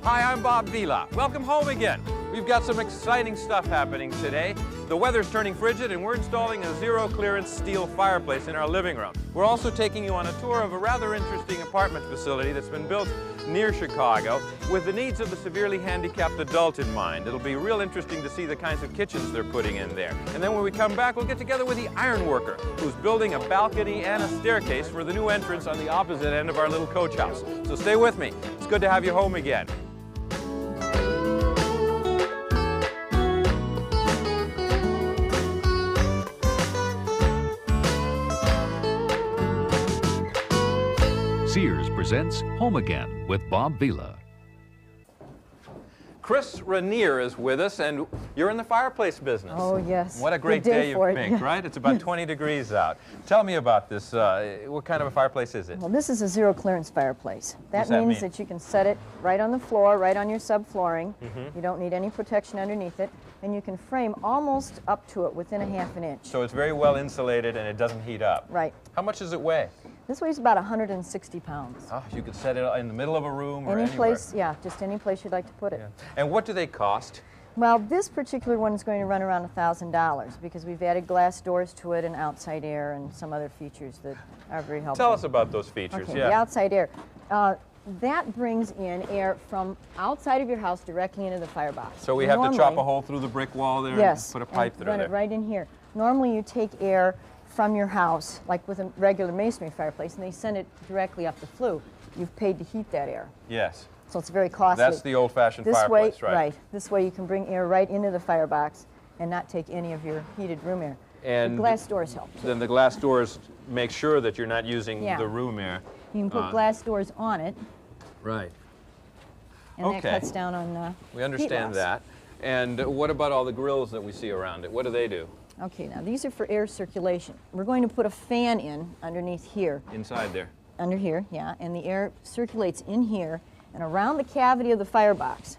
Hi, I'm Bob Vila. Welcome home again. We've got some exciting stuff happening today. The weather's turning frigid and we're installing a zero-clearance steel fireplace in our living room. We're also taking you on a tour of a rather interesting apartment facility that's been built near Chicago with the needs of the severely handicapped adult in mind. It'll be real interesting to see the kinds of kitchens they're putting in there. And then when we come back, we'll get together with the ironworker who's building a balcony and a staircase for the new entrance on the opposite end of our little coach house. So stay with me. It's good to have you home again. Sears presents Home Again with Bob Vila. Chris Rainier is with us, and you're in the fireplace business. Oh, yes. What a great day you've picked, right? It's about 20 degrees out. Tell me about this. What kind of a fireplace is it? Well, this is a zero-clearance fireplace. That means that you can set it right on the floor, right on your subflooring. You don't need any protection underneath it, and you can frame almost up to it within a half an inch. So it's very well insulated and it doesn't heat up. Right. How much does it weigh? This weighs about 160 pounds. Oh, you could set it in the middle of a room or any anywhere. place, yeah, just any place you'd like to put it. Yeah. And what do they cost? Well, this particular one is going to run around $1,000 because we've added glass doors to it and outside air and some other features that are very helpful. Tell us about those features. Okay, yeah. the outside air. That brings in air from outside of your house directly into the firebox. So we have to chop a hole through the brick wall there and put a pipe through run there. It right in here. Normally you take air from your house, like with a regular masonry fireplace, and they send it directly up the flue. You've paid to heat that air. Yes. So it's very costly. That's the old-fashioned fireplace, right? Right. This way you can bring air right into the firebox and not take any of your heated room air. And the glass doors help too. Then the glass doors make sure that you're not using the room air. You can put glass doors on it. Right. And that cuts down on we understand heat loss. that. And what about all the grills that we see around it? What do they do? Okay, now these are for air circulation. We're going to put a fan in underneath here. Inside there? Under here, yeah, and the air circulates in here and around the cavity of the firebox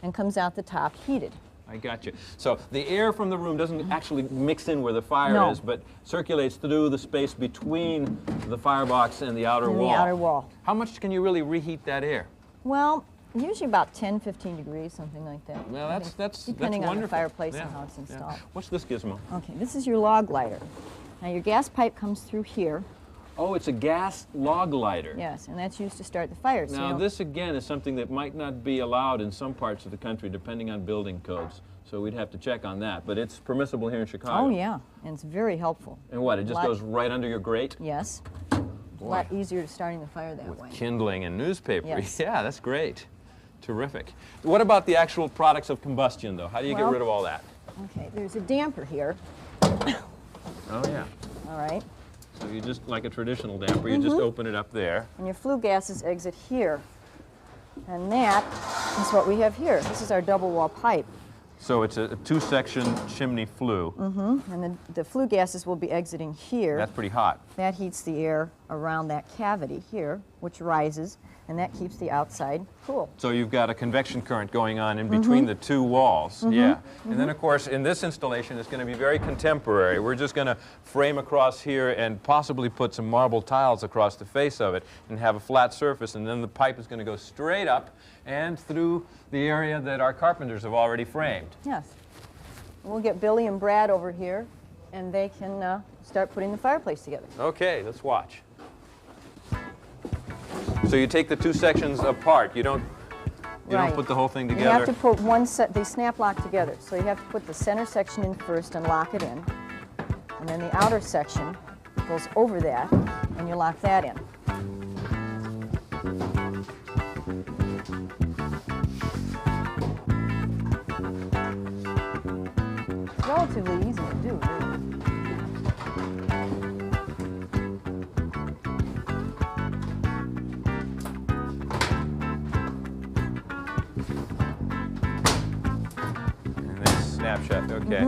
and comes out the top heated. I got you. So the air from the room doesn't actually mix in where the fire is, but circulates through the space between the firebox and the outer wall. The outer wall. How much can you really reheat that air? Well, usually about 10, 15 degrees, something like that. Well, that's depending on the wonderful. fireplace and how it's installed. What's this gizmo? Okay, this is your log lighter. Now your gas pipe comes through here. Oh, it's a gas log lighter. Yes, and that's used to start the fire. Now, this again is something that might not be allowed in some parts of the country depending on building codes. So we'd have to check on that, but it's permissible here in Chicago. Oh yeah, and it's very helpful. And what, it just goes right under your grate? Yes. A lot easier to starting the fire that way. Kindling and newspaper. Yes. Yeah, that's great. Terrific. What about the actual products of combustion, though? How do you get rid of all that? Okay, there's a damper here. Oh, yeah. All right. So you just, like a traditional damper, you just open it up there. And your flue gases exit here. And that is what we have here. This is our double wall pipe. So it's a two-section chimney flue. And the flue gases will be exiting here. That's pretty hot. That heats the air around that cavity here, which rises, and that keeps the outside cool. So you've got a convection current going on in between the two walls. Yeah. And then, of course, in this installation, it's going to be very contemporary. We're just going to frame across here and possibly put some marble tiles across the face of it and have a flat surface, and then the pipe is going to go straight up and through the area that our carpenters have already framed. Yes. We'll get Billy and Brad over here, and they can start putting the fireplace together. Okay, let's watch. So you take the two sections apart. You don't put the whole thing together. You have to put one set. They snap lock together. So you have to put the center section in first and lock it in, and then the outer section goes over that, and you lock that in. It's relatively easy to do, really. Snapshot, okay.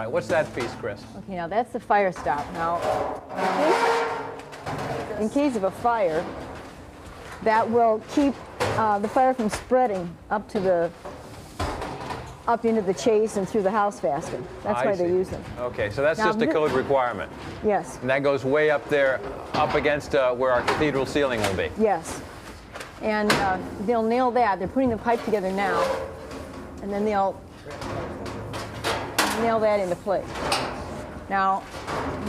right, what's that piece, Chris? Okay, now that's the fire stop. Now, in case of a fire, that will keep the fire from spreading up into the chase and through the house faster. That's why they use them. Okay, so that's Now, just a code requirement. Yes. And that goes way up there, up against where our cathedral ceiling will be. Yes. And they'll nail that. They're putting the pipe together now, and then they'll nail that into place. Now,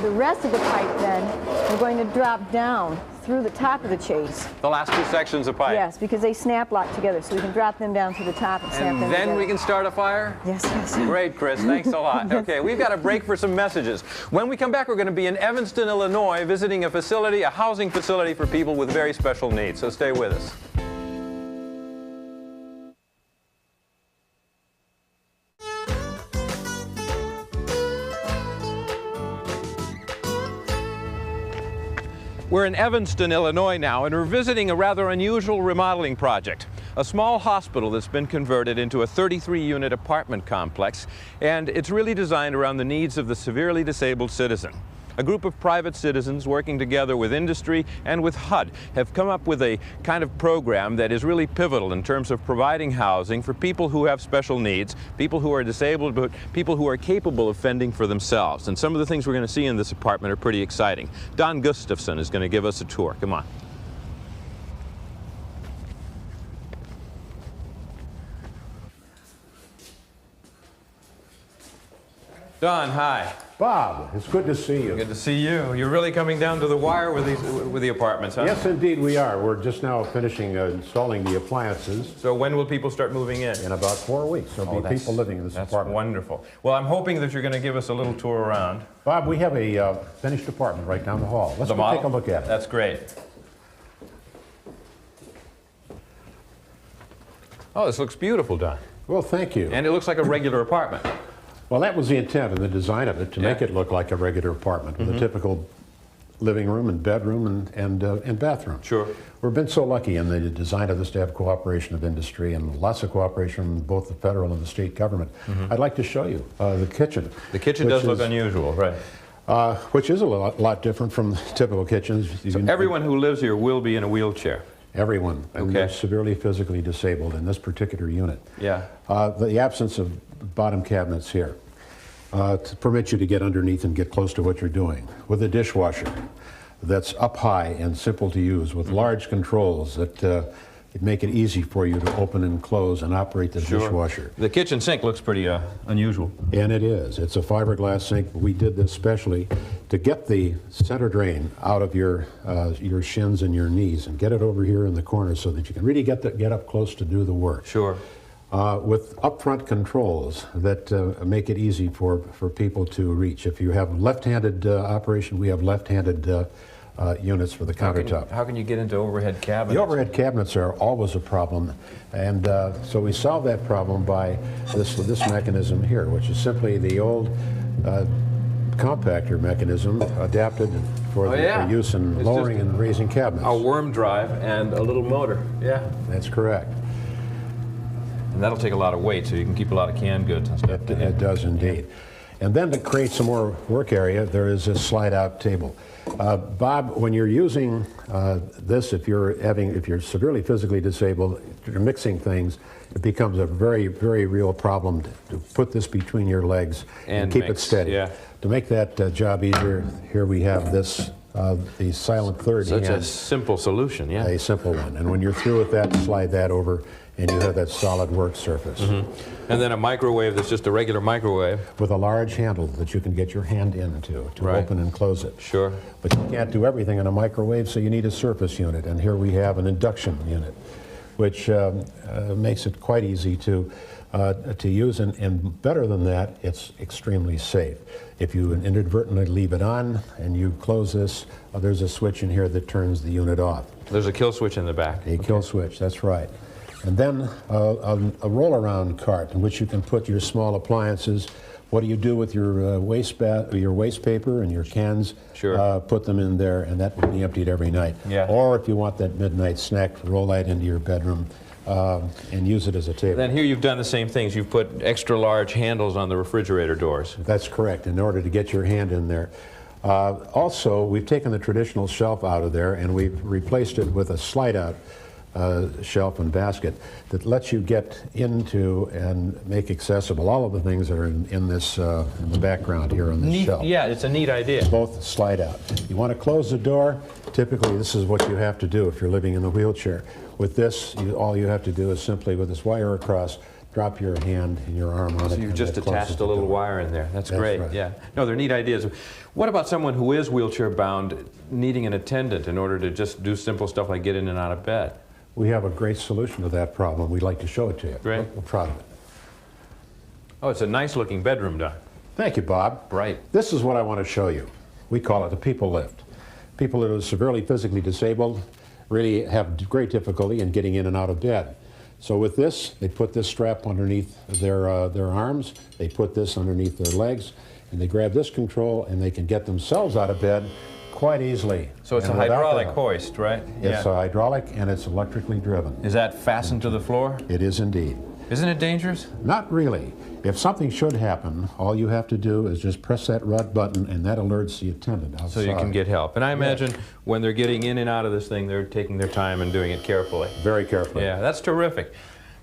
the rest of the pipe then, we're going to drop down through the top of the chase. The last two sections of pipe. Yes, because they snap lock together, so we can drop them down through the top and snap them together. And then we can start a fire? Yes, yes. Great, Chris. Thanks a lot. Okay, we've got a break for some messages. When we come back, we're going to be in Evanston, Illinois, visiting a facility, a housing facility for people with very special needs. So stay with us. We're in Evanston, Illinois now, and we're visiting a rather unusual remodeling project. A small hospital that's been converted into a 33-unit apartment complex, and it's really designed around the needs of the severely disabled citizen. A group of private citizens working together with industry and with HUD have come up with a kind of program that is really pivotal in terms of providing housing for people who have special needs, people who are disabled, but people who are capable of fending for themselves. And some of the things we're going to see in this apartment are pretty exciting. Don Gustafson is going to give us a tour. Come on. Don, hi. Bob, it's good to see you. Good to see you. You're really coming down to the wire with the apartments, huh? Yes, indeed we are. We're just now finishing installing the appliances. So when will people start moving in? In about 4 weeks. There'll be people living in this apartment. That's wonderful. Well, I'm hoping that you're going to give us a little tour around. Bob, we have a finished apartment right down the hall. Let's go take a look at it. That's great. Oh, this looks beautiful, Don. Well, thank you. And it looks like a regular apartment. Well, that was the intent and the design of it, to make it look like a regular apartment with a typical living room and bedroom and bathroom. Sure. We've been so lucky in the design of this to have cooperation of industry and lots of cooperation from both the federal and the state government. I'd like to show you the kitchen. The kitchen does look unusual, right? Which is a lot different from typical kitchens. So everyone who lives here will be in a wheelchair. Everyone, and they're severely physically disabled in this particular unit. Yeah. The absence of bottom cabinets here to permit you to get underneath and get close to what you're doing. With a dishwasher that's up high and simple to use, with large controls that make it easy for you to open and close and operate the dishwasher. The kitchen sink looks pretty unusual. And it is. It's a fiberglass sink. We did this specially to get the center drain out of your shins and your knees and get it over here in the corner so that you can really get up close to do the work. Sure. With upfront controls that make it easy for people to reach. If you have left-handed operation, we have left-handed units for the countertop. How can you get into overhead cabinets? The overhead cabinets are always a problem, and so we solved that problem by this mechanism here, which is simply the old compactor mechanism adapted for use in lowering and raising cabinets. A worm drive and a little motor. Yeah. That's correct. And that'll take a lot of weight, so you can keep a lot of canned goods and stuff. It does indeed. And then to create some more work area, there is a slide-out table. Bob, when you're using this, if you're severely physically disabled, you're mixing things, it becomes a very, very real problem to put this between your legs and keep it steady. Yeah. To make that job easier, here we have this, the silent third hand. Such a simple solution, yeah. A simple one. And when you're through with that, slide that over, and you have that solid work surface. And then a microwave that's just a regular microwave. With a large handle that you can get your hand into to open and close it. Sure. But you can't do everything in a microwave, so you need a surface unit. And here we have an induction unit, which makes it quite easy to use. And better than that, it's extremely safe. If you inadvertently leave it on and you close this, there's a switch in here that turns the unit off. There's a kill switch in the back. A kill switch, that's right. And then a roll-around cart in which you can put your small appliances. What do you do with your waste paper and your cans? Sure. Put them in there, and that will be emptied every night. Yeah. Or if you want that midnight snack, roll that into your bedroom and use it as a table. Then here you've done the same things. You've put extra large handles on the refrigerator doors. That's correct, in order to get your hand in there. Also, we've taken the traditional shelf out of there and we've replaced it with a slide-out shelf and basket that lets you get into and make accessible all of the things that are in this in the background here on this shelf. Yeah, it's a neat idea. Both slide out. You want to close the door, typically this is what you have to do if you're living in the wheelchair. With this, all you have to do is simply, with this wire across, drop your hand and your arm on it. So you've just attached a little wire in there. That's great. Right. Yeah. No, they're neat ideas. What about someone who is wheelchair bound needing an attendant in order to just do simple stuff like get in and out of bed? We have a great solution to that problem. We'd like to show it to you. Great. We're proud of it. Oh, it's a nice looking bedroom, Don. Thank you, Bob. Right. This is what I want to show you. We call it the people lift. People that are severely physically disabled really have great difficulty in getting in and out of bed. So with this, they put this strap underneath their arms, they put this underneath their legs, and they grab this control and they can get themselves out of bed quite easily. So it's and a hydraulic hoist, right? It's a hydraulic and it's electrically driven. Is that fastened to the floor? It is indeed. Isn't it dangerous? Not really. If something should happen, all you have to do is just press that red button and that alerts the attendant outside. So you can get help. And I imagine when they're getting in and out of this thing, they're taking their time and doing it carefully. Very carefully. Yeah, that's terrific.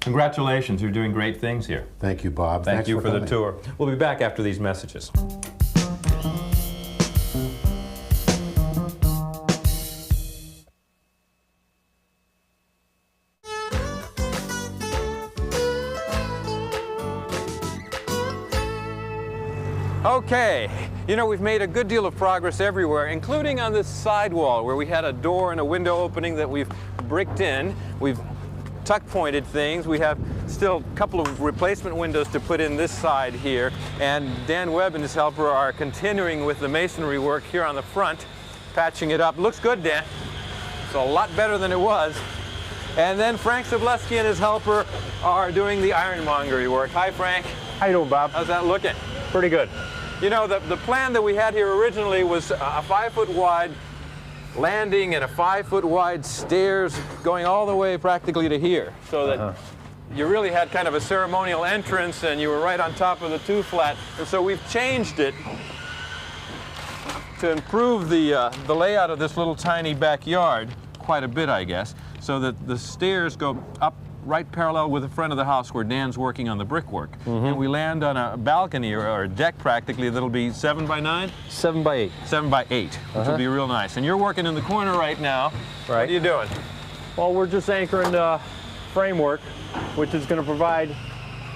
Congratulations, you're doing great things here. Thank you, Bob. Thank you for the coming. tour. We'll be back after these messages. Okay, you know, we've made a good deal of progress everywhere, including on this side wall where we had a door and a window opening that we've bricked in. We've tuck pointed things. We have still a couple of replacement windows to put in this side here, and Dan Webb and his helper are continuing with the masonry work here on the front, patching it up. Looks good, Dan. It's a lot better than it was. And then Frank Sableski and his helper are doing the ironmongery work. Hi, Frank. How you doing, Bob? How's that looking? Pretty good. You know, the plan that we had here originally was a 5-foot wide landing and a 5-foot wide stairs going all the way practically to here, so that you really had kind of a ceremonial entrance and you were right on top of the 2-flat. And so we've changed it to improve the layout of this little tiny backyard quite a bit, I guess, so that the stairs go up right parallel with the front of the house where Dan's working on the brickwork. And we land on a balcony or a deck practically that'll be 7 by 9? 7 by 8. 7 by 8, which will be real nice. And you're working in the corner right now. Right. What are you doing? Well, we're just anchoring the framework, which is going to provide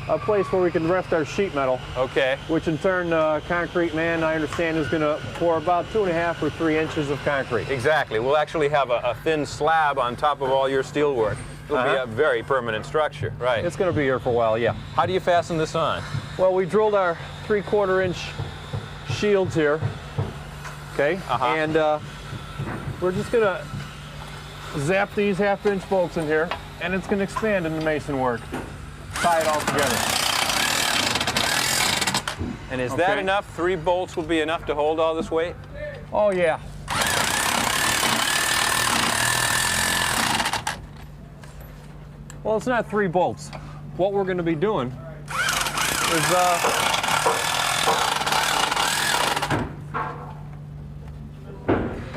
a place where we can rest our sheet metal, Okay. which in turn, Concrete Man, I understand, is going to pour about 2.5 or 3 inches of concrete. Exactly. We'll actually have a thin slab on top of all your steel work. It'll be a very permanent structure, right? It's going to be here for a while, yeah. How do you fasten this on? Well, we drilled our 3/4 inch shields here, okay? And we're just going to zap these 1/2 inch bolts in here, and it's going to expand in the mason work. Tie it all together. And is that enough? 3 bolts will be enough to hold all this weight? Oh, yeah. Well, it's not 3 bolts. What we're going to be doing is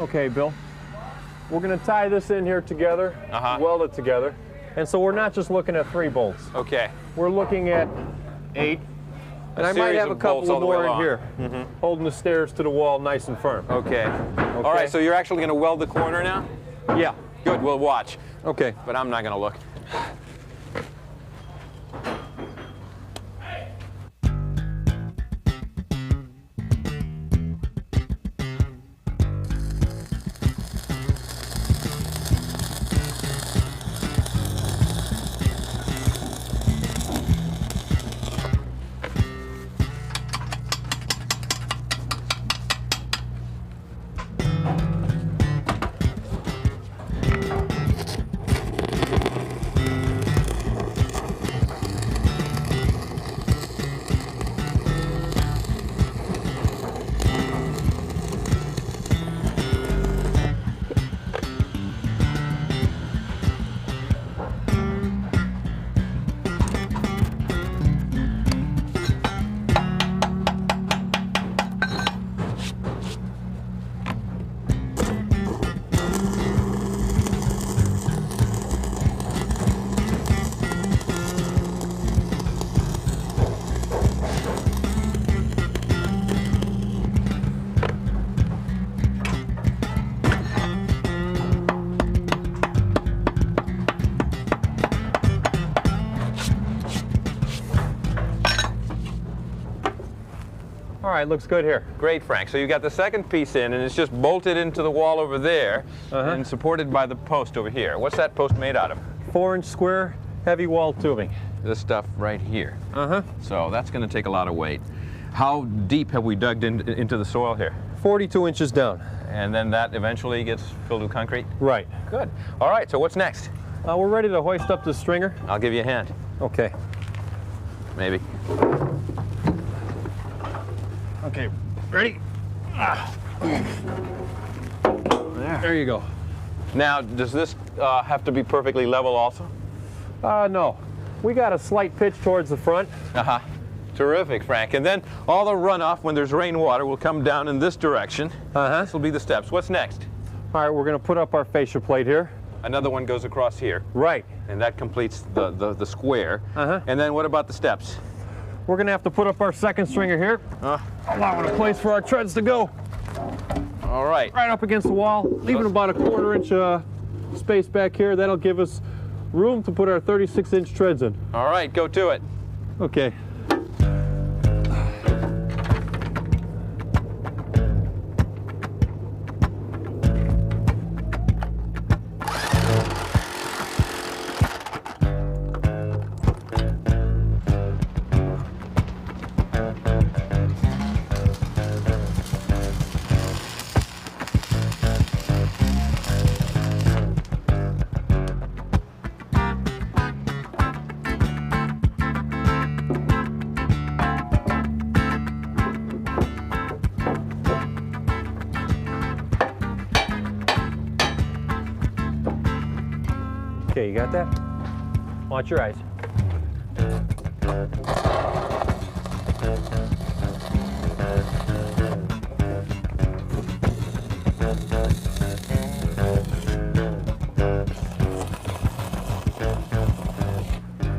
okay, Bill. We're going to tie this in here together, weld it together. And so we're not just looking at 3 bolts. Okay. We're looking at 8. And I might series have a of bolts couple all of the way more in along. here, holding the stairs to the wall nice and firm. Okay. All right, so you're actually going to weld the corner now? Yeah. Good, we'll watch. Okay. But I'm not going to look. All right, looks good here. Great, Frank. So you got the second piece in, and it's just bolted into the wall over there and supported by the post over here. What's that post made out of? 4-inch square, heavy wall tubing. This stuff right here. So that's going to take a lot of weight. How deep have we dug into the soil here? 42 inches down. And then that eventually gets filled with concrete? Right. Good. All right, so what's next? We're ready to hoist up the stringer. I'll give you a hand. Okay. Maybe. Okay, ready? There you go. Now, does this have to be perfectly level also? No. We got a slight pitch towards the front. Terrific, Frank. And then all the runoff, when there's rainwater, will come down in this direction. This will be the steps. What's next? All right, we're going to put up our fascia plate here. Another one goes across here. Right. And that completes the square. And then what about the steps? We're going to have to put up our second stringer here, allowing a place for our treads to go. All right. Right up against the wall, leaving about a 1/4 inch space back here. That'll give us room to put our 36-inch treads in. All right, go to it. Okay. Okay, you got that? Watch your eyes.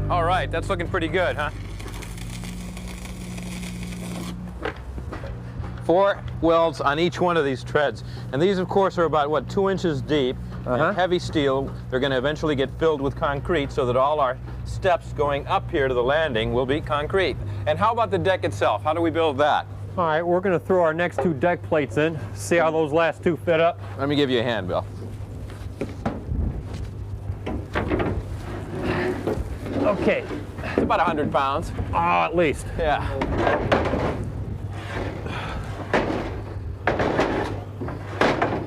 All right, that's looking pretty good, huh? 4 welds on each one of these treads. And these, of course, are about, what, 2 inches deep. And heavy steel. They're going to eventually get filled with concrete so that all our steps going up here to the landing will be concrete. And how about the deck itself? How do we build that? All right, we're going to throw our next 2 deck plates in, see how those last 2 fit up. Let me give you a hand, Bill. Okay. It's about 100 pounds. Oh, at least. Yeah.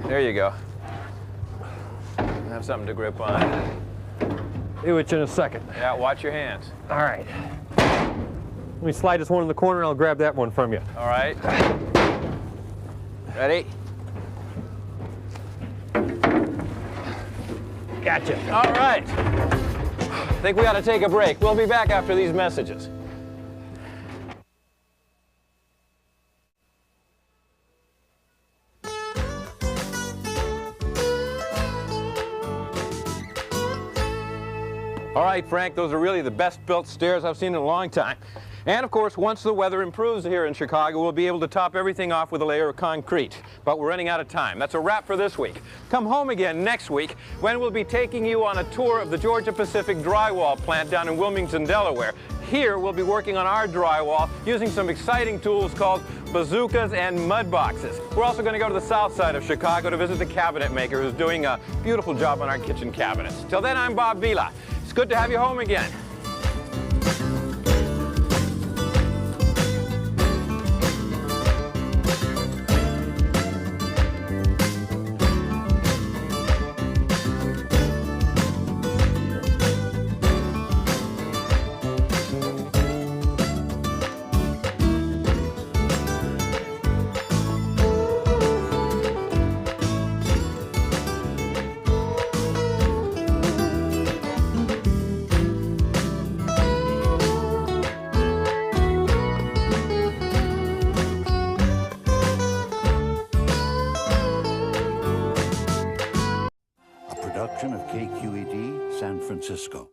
There you go. Have something to grip on. Do it in a second. Yeah, watch your hands. All right. Let me slide this one in the corner and I'll grab that one from you. All right. Ready? Gotcha. All right. I think we ought to take a break. We'll be back after these messages. All right, Frank, those are really the best built stairs I've seen in a long time. And of course, once the weather improves here in Chicago, we'll be able to top everything off with a layer of concrete. But we're running out of time. That's a wrap for this week. Come home again next week when we'll be taking you on a tour of the Georgia Pacific drywall plant down in Wilmington, Delaware. Here, we'll be working on our drywall using some exciting tools called bazookas and mud boxes. We're also going to go to the south side of Chicago to visit the cabinet maker who's doing a beautiful job on our kitchen cabinets. Till then, I'm Bob Vila. It's good to have you home again. Production of KQED, San Francisco.